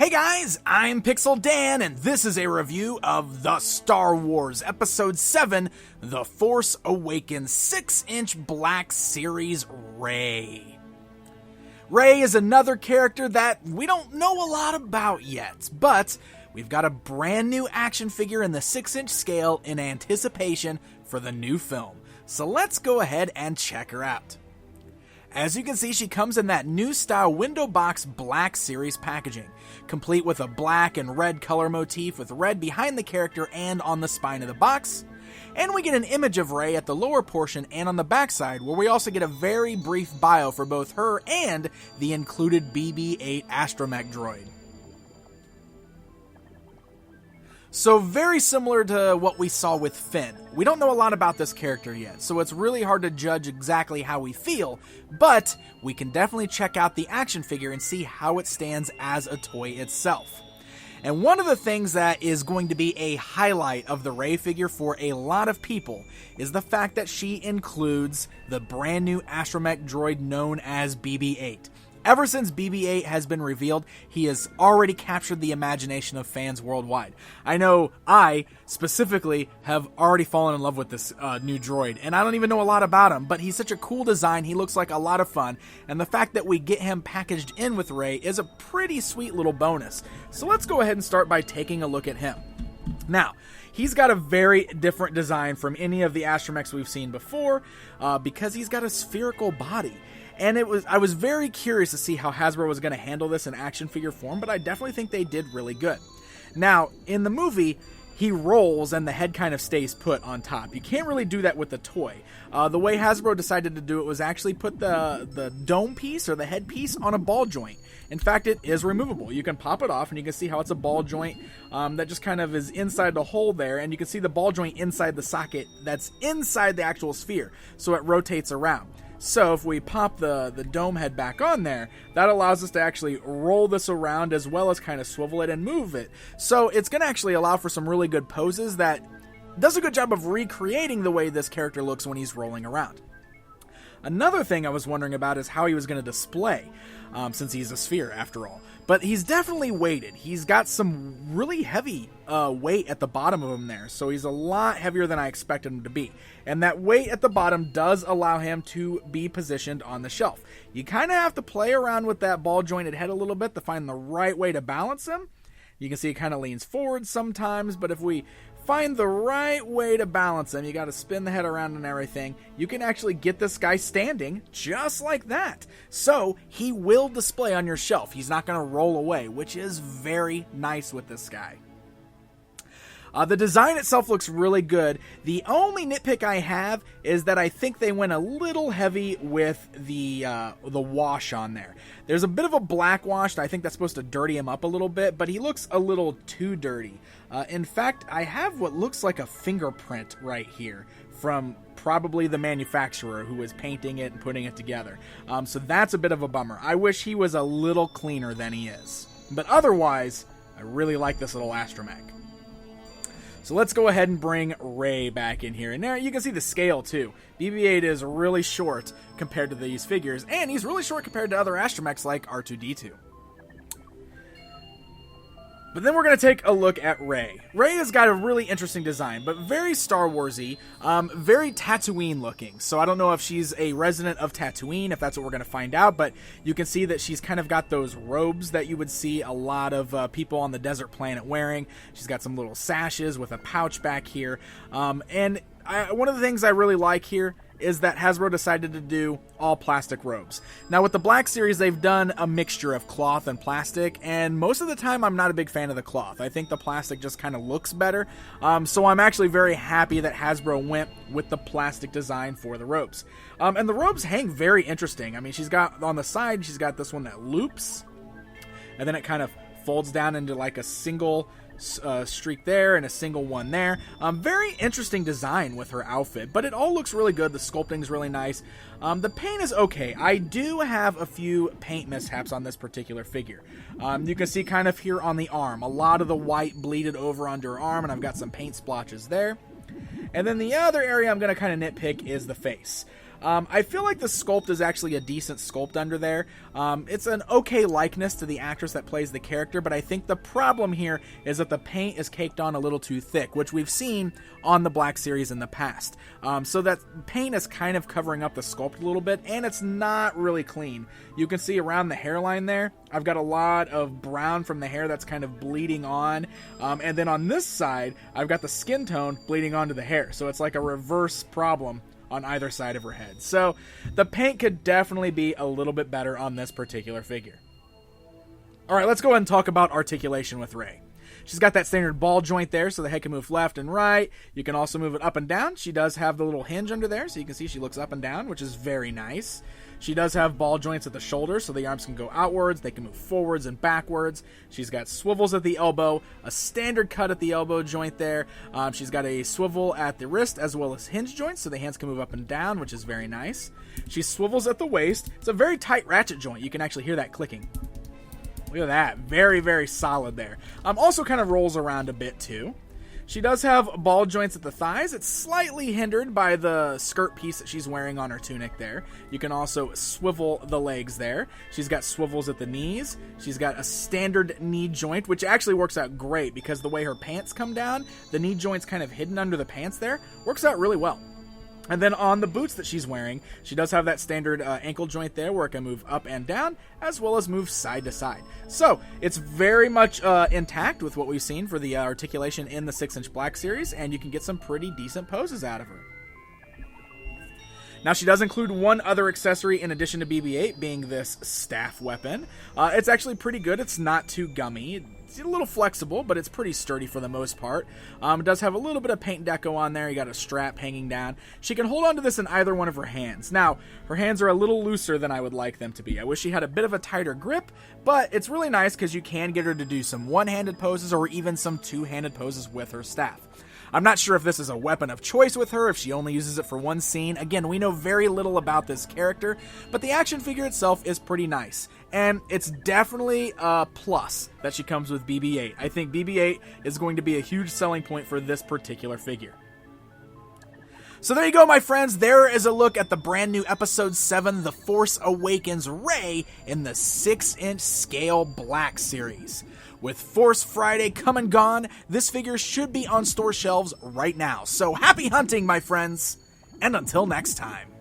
Hey guys, I'm Pixel Dan, and this is a review of The Star Wars Episode 7, The Force Awakens 6-inch Black Series Rey. Rey is another character that we don't know a lot about yet, but we've got a brand new action figure in the 6-inch scale in anticipation for the new film. So let's go ahead and check her out. As you can see, she comes in that new style window box Black Series packaging, complete with a black and red color motif with red behind the character and on the spine of the box. And we get an image of Rey at the lower portion and on the backside, where we also get a very brief bio for both her and the included BB-8 astromech droid. So very similar to what we saw with Finn. We don't know a lot about this character yet, so it's really hard to judge exactly how we feel, but we can definitely check out the action figure and see how it stands as a toy itself. And one of the things that is going to be a highlight of the Rey figure for a lot of people is the fact that she includes the brand new astromech droid known as BB-8. Ever since BB-8 has been revealed, he has already captured the imagination of fans worldwide. I know I, specifically, have already fallen in love with this new droid, and I don't even know a lot about him, but he's such a cool design, he looks like a lot of fun, and the fact that we get him packaged in with Rey is a pretty sweet little bonus. So let's go ahead and start by taking a look at him. Now, he's got a very different design from any of the astromechs we've seen before, because he's got a spherical body. And I was very curious to see how Hasbro was going to handle this in action figure form, but I definitely think they did really good. Now, in the movie, he rolls and the head kind of stays put on top. You can't really do that with the toy. The way Hasbro decided to do it was actually put the dome piece or the head piece on a ball joint. In fact, it is removable. You can pop it off and you can see how it's a ball joint that just kind of is inside the hole there, and you can see the ball joint inside the socket that's inside the actual sphere, so it rotates around. So if we pop the dome head back on there, that allows us to actually roll this around as well as kind of swivel it and move it. So it's going to actually allow for some really good poses that does a good job of recreating the way this character looks when he's rolling around. Another thing I was wondering about is how he was going to display, since he's a sphere after all. But he's definitely weighted. He's got some really heavy weight at the bottom of him there, so he's a lot heavier than I expected him to be. And that weight at the bottom does allow him to be positioned on the shelf. You kind of have to play around with that ball jointed head a little bit to find the right way to balance him. You can see he kind of leans forward sometimes, but if we find the right way to balance him, you got to spin the head around and everything, you can actually get this guy standing just like that. So he will display on your shelf. He's not going to roll away, which is very nice with this guy. The design itself looks really good. The only nitpick I have is that I think they went a little heavy with the wash on there. There's a bit of a black wash. I think that's supposed to dirty him up a little bit, but he looks a little too dirty. In fact, I have what looks like a fingerprint right here from probably the manufacturer who was painting it and putting it together. So that's a bit of a bummer. I wish he was a little cleaner than he is. But otherwise, I really like this little astromech. So let's go ahead and bring Rey back in here. And there you can see the scale too. BB-8 is really short compared to these figures, and he's really short compared to other astromechs like R2-D2. But then we're going to take a look at Rey. Rey has got a really interesting design, but very Star Wars-y, very Tatooine looking. So I don't know if she's a resident of Tatooine, if that's what we're going to find out, but you can see that she's kind of got those robes that you would see a lot of people on the desert planet wearing. She's got some little sashes with a pouch back here. One of the things I really like here is that Hasbro decided to do all plastic robes. Now with the Black Series, they've done a mixture of cloth and plastic, and most of the time I'm not a big fan of the cloth. I think the plastic just kind of looks better, so I'm actually very happy that Hasbro went with the plastic design for the robes. And the robes hang very interesting. I mean, she's got on the side, she's got this one that loops, and then it kind of folds down into like a single streak there and a single one there. Very interesting design with her outfit, but it all looks really good. The sculpting's really nice. The paint is okay. I do have a few paint mishaps on this particular figure. You can see kind of here on the arm, a lot of the white bleeded over onto her arm, and I've got some paint splotches there. And then the other area I'm going to kind of nitpick is the face. I feel like the sculpt is actually a decent sculpt under there. It's an okay likeness to the actress that plays the character, but I think the problem here is that the paint is caked on a little too thick, which we've seen on the Black Series in the past. So that paint is kind of covering up the sculpt a little bit, and it's not really clean. You can see around the hairline there, I've got a lot of brown from the hair that's kind of bleeding on, and then on this side, I've got the skin tone bleeding onto the hair, so it's like a reverse problem on either side of her head. So the paint could definitely be a little bit better on this particular figure. Alright, let's go ahead and talk about articulation with Rey. She's got that standard ball joint there, so the head can move left and right. You can also move it up and down. She does have the little hinge under there, so you can see she looks up and down, which is very nice. She does have ball joints at the shoulders, so the arms can go outwards, they can move forwards and backwards. She's got swivels at the elbow, a standard cut at the elbow joint there. She's got a swivel at the wrist as well as hinge joints, so the hands can move up and down, which is very nice. She swivels at the waist. It's a very tight ratchet joint. You can actually hear that clicking. Look at that. Very, very solid there. Also kind of rolls around a bit too. She does have ball joints at the thighs. It's slightly hindered by the skirt piece that she's wearing on her tunic there. You can also swivel the legs there. She's got swivels at the knees. She's got a standard knee joint, which actually works out great because the way her pants come down, the knee joint's kind of hidden under the pants there. Works out really well. And then on the boots that she's wearing, she does have that standard ankle joint there where it can move up and down, as well as move side to side. So, it's very much intact with what we've seen for the articulation in the 6-inch Black Series, and you can get some pretty decent poses out of her. Now, she does include one other accessory in addition to BB-8, being this staff weapon. It's actually pretty good. It's not too gummy. It's a little flexible, but it's pretty sturdy for the most part. It does have a little bit of paint deco on there. You got a strap hanging down. She can hold on to this in either one of her hands. Now, her hands are a little looser than I would like them to be. I wish she had a bit of a tighter grip, but it's really nice because you can get her to do some one-handed poses or even some two-handed poses with her staff. I'm not sure if this is a weapon of choice with her, if she only uses it for one scene. Again, we know very little about this character, but the action figure itself is pretty nice. And it's definitely a plus that she comes with BB-8. I think BB-8 is going to be a huge selling point for this particular figure. So there you go, my friends. There is a look at the brand new Episode 7, The Force Awakens Rey in the 6-inch scale Black Series. With Force Friday come and gone, this figure should be on store shelves right now. So happy hunting, my friends, and until next time.